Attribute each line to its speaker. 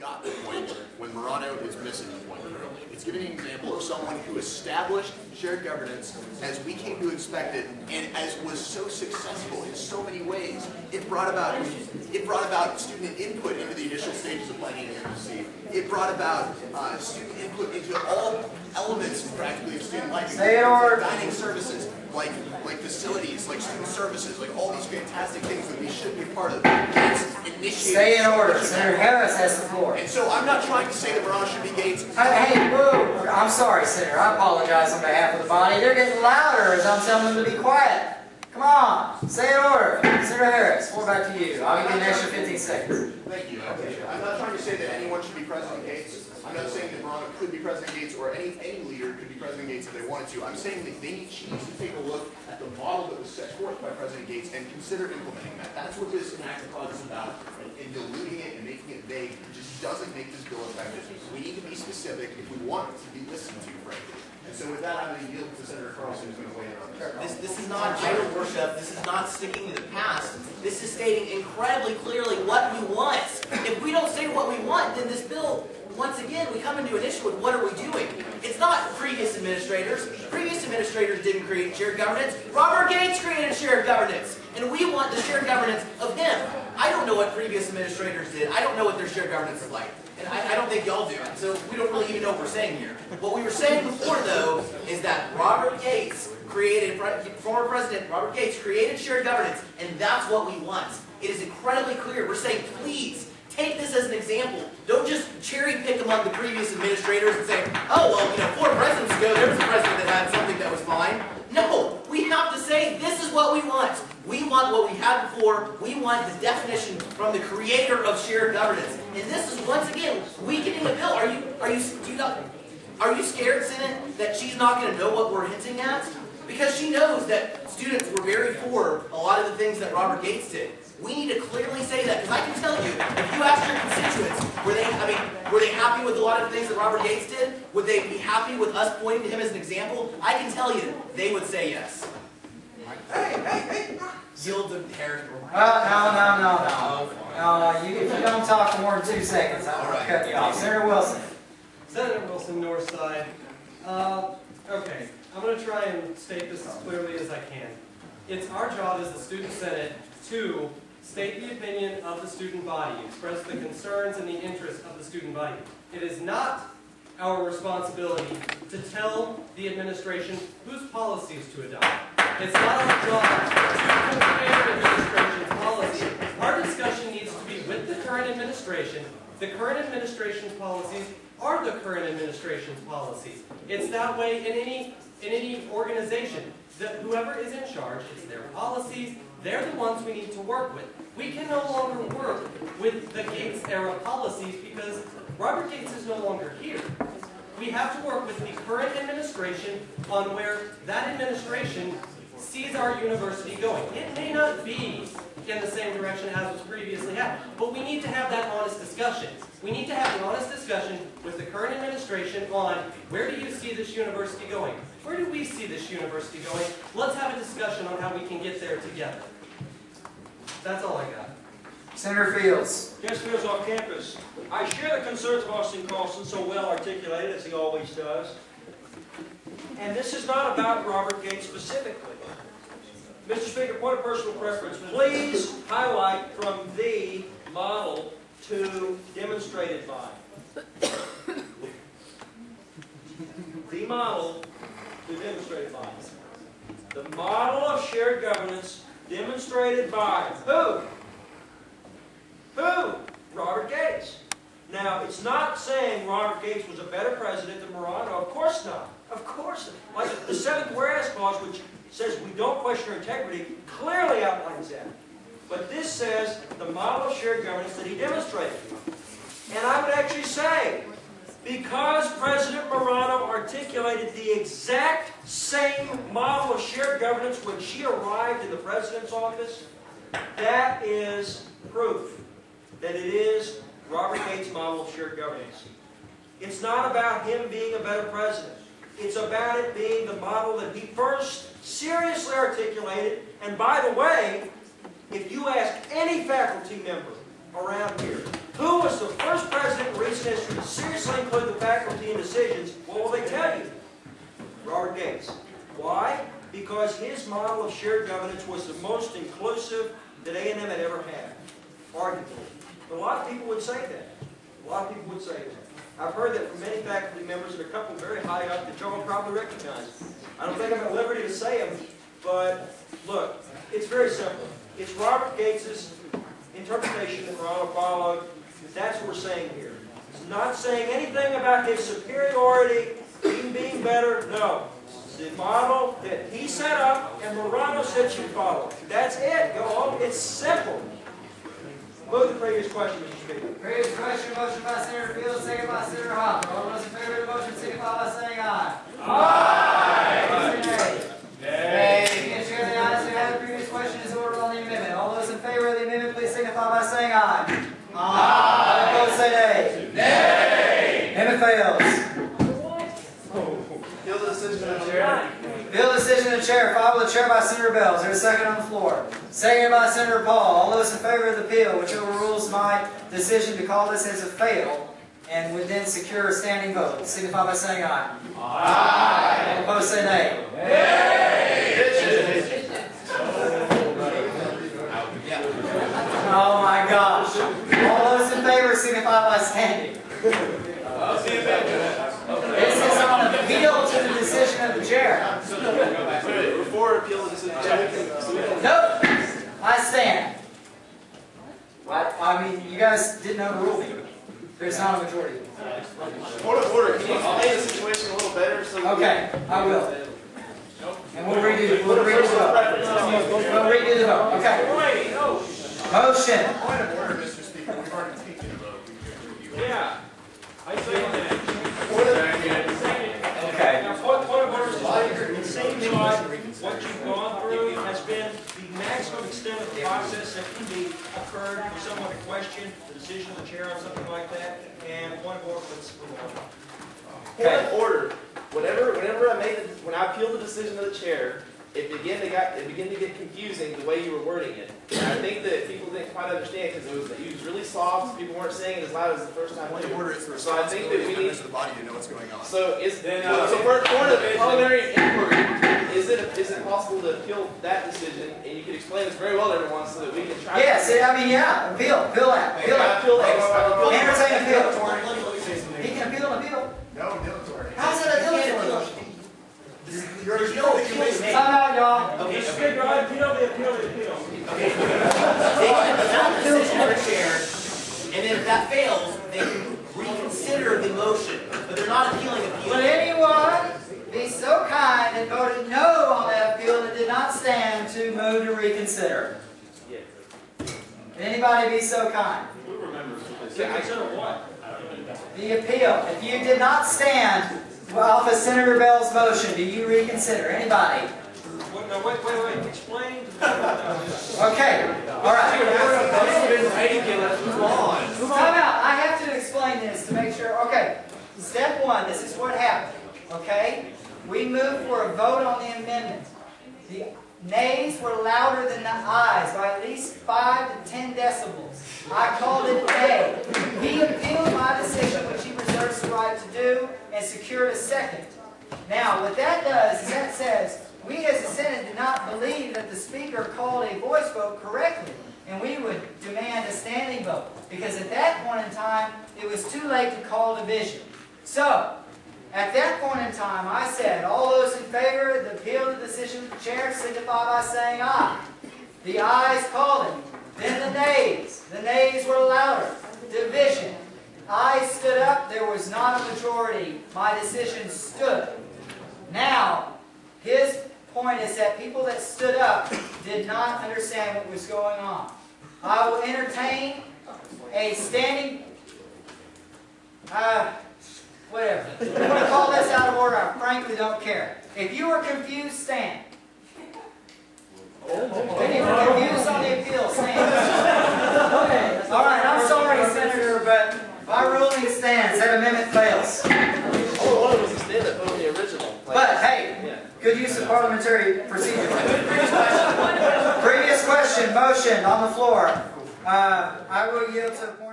Speaker 1: got the point when Murano is missing the point currently. It's giving an example of someone who established shared governance as we came to expect it, and as was so successful in so many ways. It brought about student input into the initial stages of planning an MSc. It brought about student input into all elements practically of student life. Dining services, like facilities, like student services, like all these fantastic things that we should be part of.
Speaker 2: Stay in order. Senator Harris has the floor.
Speaker 1: And so I'm not trying to say that Murano should be Gates.
Speaker 2: Hey, whoa! I'm sorry, Senator. I apologize on behalf of the body. They're getting louder as I'm telling them to be quiet. Come on. Stay in order. Senator Harris, floor back to you. I'll give you an extra 15 seconds.
Speaker 1: Thank you. I'm not trying to say that anyone should be President Gates. I'm not saying that Murano could be President Gates or any leader could be President Gates if they wanted to. I'm saying that she needs to take a look at the model that was set forth by President Gates and consider implementing that. That's what this enactment clause is about. And diluting it and making it vague just doesn't make this bill effective. We need to be specific if we want it to be listened to, frankly. And so with that, I'm going to yield to Senator Carlson, who's going to weigh in on this.
Speaker 3: This is not idol worship. This is not sticking to the past. This is stating incredibly clearly what we want. If we don't say what we want, then this bill, once again, we come into an issue with what are we doing? It's not previous administrators. Previous administrators didn't create shared governance. Robert Gates created shared governance. And we want the shared governance of him. I don't know what previous administrators did. I don't know what their shared governance is like. And I don't think y'all do. So we don't really even know what we're saying here. What we were saying before, though, is that Robert Gates created, former President Robert Gates created shared governance, and that's what we want. It is incredibly clear. We're saying, please, take this as an example. Don't just cherry pick among the previous administrators and say, oh, well, 4 presidents ago, there was a president that had something that was fine. No, we have to say, this is what we want. We want what we had before. We want the definition from the creator of shared governance. And this is, once again, weakening the bill. Are you scared, Senate, that she's not going to know what we're hinting at? Because she knows that students were very for a lot of the things that Robert Gates did. We need to clearly say that, because I can tell you, if you ask your constituents, were they happy with a lot of the things that Robert Gates did? Would they be happy with us pointing to him as an example? I can tell you, they would say yes.
Speaker 1: Hey!
Speaker 3: Yield to Harris.
Speaker 2: No. If you don't talk for more than 2 seconds, I'm going to cut you off. Senator Wilson.
Speaker 4: Senator Wilson, North Side. Okay, I'm going to try and state this as clearly as I can. It's our job as the Student Senate to state the opinion of the student body, express the concerns and the interests of the student body. It is not our responsibility to tell the administration whose policies to adopt. It's not our job to compare administration's policy. Our discussion needs to be with the current administration. The current administration's policies are the current administration's policies. It's that way in any organization. Whoever is in charge, it's their policies. They're the ones we need to work with. We can no longer work with the Gates-era policies because Robert Gates is no longer here. We have to work with the current administration on where that administration sees our university going. It may not be in the same direction as was previously had, but we need to have that honest discussion. We need to have an honest discussion with the current administration on where do you see this university going? Where do we see this university going? Let's have a discussion on how we can get there together. That's all I got.
Speaker 2: Senator Fields.
Speaker 5: Jess Fields off campus. I share the concerns of Austin Carlson, so well articulated as he always does. And this is not about Robert Gates specifically. Mr. Speaker, point of personal preference. Please highlight from the model to demonstrated by. The model to demonstrated by. The model of shared governance demonstrated by who? Who? Robert Gates. Now, it's not saying Robert Gates was a better president than Murano. Of course not. Of course not. Like the 7th whereas clause, which says we don't question your integrity, clearly outlines that. But this says the model of shared governance that he demonstrated. And I would actually say, because President Murano articulated the exact same model of shared governance when she arrived in the president's office, that is proof that it is Robert Gates' model of shared governance. It's not about him being a better president. It's about it being the model that he first seriously articulated. And by the way, if you ask any faculty member around here, who was the first president because his model of shared governance was the most inclusive that A&M had ever had, arguably. A lot of people would say that. A lot of people would say that. I've heard that from many faculty members and a couple very high up that y'all will probably recognize. I don't think I'm at liberty to say them, but look, it's very simple. It's Robert Gates's interpretation that Murano followed. That's what we're saying here. It's not saying anything about his superiority, him being better. No. It's the model that he set up and Murano said you follow. That's it. Go on. It's simple. Move the previous question, Mr. Speaker.
Speaker 2: Previous question, motion by Senator Fields, second by Senator Hopper. All those in favor of the motion signify by saying aye. Aye. Nay. Against chair the ayes, who have the previous question is ordered on the amendment. All those in favor of the amendment, please signify by saying aye. Aye. All opposed, say nay. Nay. Amendment fails.
Speaker 6: Appeal the decision of the chair.
Speaker 2: Bill decision of the chair, filed with the chair by Senator Bell. Is there a second on the floor? Seconded by Senator Paul. All those in favor of the appeal, which overrules my decision to call this as a fail, and would then secure a standing vote, signify by saying aye. Aye. All opposed, say nay. Oh my gosh. All those in favor signify by standing. This is on appeal to the decision of the chair.
Speaker 6: Before appeal the decision of the chair.
Speaker 2: Nope. I stand. I mean, you guys didn't overrule me. There's not a majority.
Speaker 6: Point of order. Can you explain the situation a little better? So
Speaker 2: Okay, I will. And we'll redo the vote. We'll redo the vote. Okay. Motion.
Speaker 1: Point of order, Mr. Speaker. We've already taken a vote.
Speaker 5: Yeah. I say that.
Speaker 2: Okay.
Speaker 5: Now, point of order, Mr. Speaker, it seems like what you've gone through has been the maximum extent of the process that can be occurred for someone to question the decision of the chair on something like that. And point of order, let's move on.
Speaker 6: Point of order. When I appealed the decision of the chair, it began to get confusing the way you were wording it. And I think that people didn't quite understand because it was really soft. People weren't saying it as loud as the first time.
Speaker 1: Point of order is the
Speaker 6: So I think that
Speaker 1: responsibility
Speaker 6: we
Speaker 1: of
Speaker 6: need.
Speaker 1: members of the body to know what's going on.
Speaker 6: So for the preliminary inquiry, is it possible to appeal that decision? And you can explain this very well to everyone so that we can try.
Speaker 2: Yes, I mean, yeah. Appeal. Appeal that. Appeal
Speaker 6: I
Speaker 2: that.
Speaker 6: appeal that.
Speaker 2: Entertain appeal. He can appeal an appeal.
Speaker 1: No, dilatory.
Speaker 2: How's that a dilatory?
Speaker 1: There's no appeal.
Speaker 2: Time out, y'all.
Speaker 5: Mr. Speaker, I appeal the appeal the appeal.
Speaker 3: They can adopt the decision of the chair, and then if that fails, they can reconsider the motion, but they're not appealing appeal.
Speaker 2: Would anyone be so kind and voted no on that appeal that did not stand to move to reconsider? Would anybody be so kind?
Speaker 5: Consider what?
Speaker 2: The appeal. If you did not stand off of Senator Bell's motion, do you reconsider? Anybody?
Speaker 5: No, wait. Explain.
Speaker 2: Okay. All right. Time out. I have to explain this to make sure. Okay. Step one. This is what happened. Okay. We moved for a vote on the amendment. The nays were louder than the ayes by at least 5 to 10 decibels. I called it nay. He appealed my decision, which he reserves the right to do, and secured a second. Now, what that does is that says, we as a Senate did not believe that the Speaker called a voice vote correctly, and we would demand a standing vote, because at that point in time, it was too late to call division. So, at that point in time, I said, all those in favor of the appeal of the decision of the chair signify by saying aye. The ayes called it. Then the nays. The nays were louder. Division. Ayes stood up. There was not a majority. My decision stood. Now, his point is that people that stood up did not understand what was going on. I will entertain a standing... whatever. If you want to call this out of order, I frankly don't care. If you were confused, stand. If you were confused on the appeal, stand. Okay. All right, I'm sorry, Senator, but my ruling stands. That amendment fails.
Speaker 6: All I wanted was to stand up on the original.
Speaker 2: But, hey, good use of parliamentary procedure. Previous question, motion on the floor. I will yield to the point.